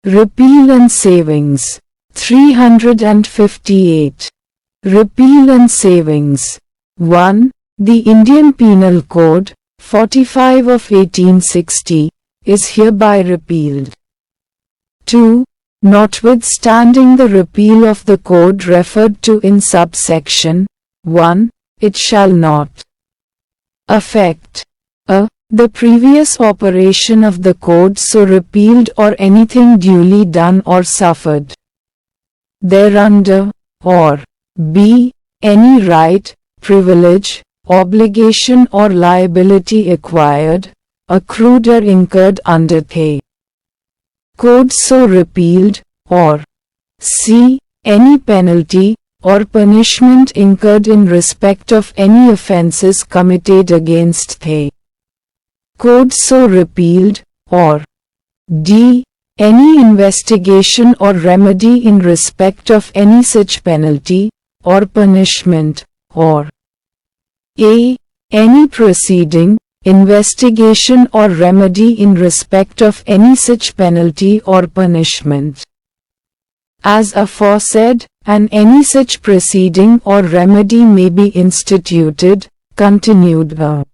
Repeal and Savings. 358. Repeal and Savings. 1. The Indian Penal Code, 45 of 1860, is hereby repealed. 2. Notwithstanding the repeal of the code referred to in subsection 1, it shall not affect a. the previous operation of the code so repealed or anything duly done or suffered thereunder, or b. any right, privilege, obligation or liability acquired, accrued or incurred under the code so repealed, or c. any penalty or punishment incurred in respect of any offences committed against the code so repealed, or d. any investigation or remedy in respect of any such penalty or punishment, or a. any proceeding, investigation or remedy in respect of any such penalty or punishment as aforesaid, and any such proceeding or remedy may be instituted, continued or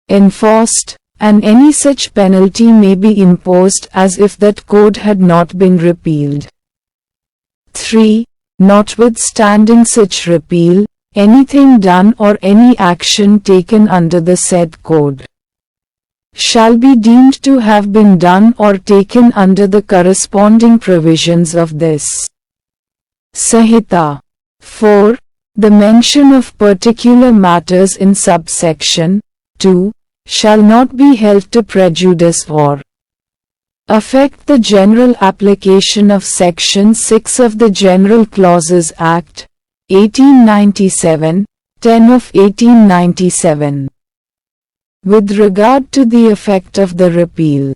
enforced, and any such penalty may be imposed as if that code had not been repealed. 3. Notwithstanding such repeal, anything done or any action taken under the said code shall be deemed to have been done or taken under the corresponding provisions of this Sanhita. 4. The mention of particular matters in subsection 2 shall not be held to prejudice or affect the general application of Section 6 of the General Clauses Act, 1897, 10 of 1897. With regard to the effect of the repeal,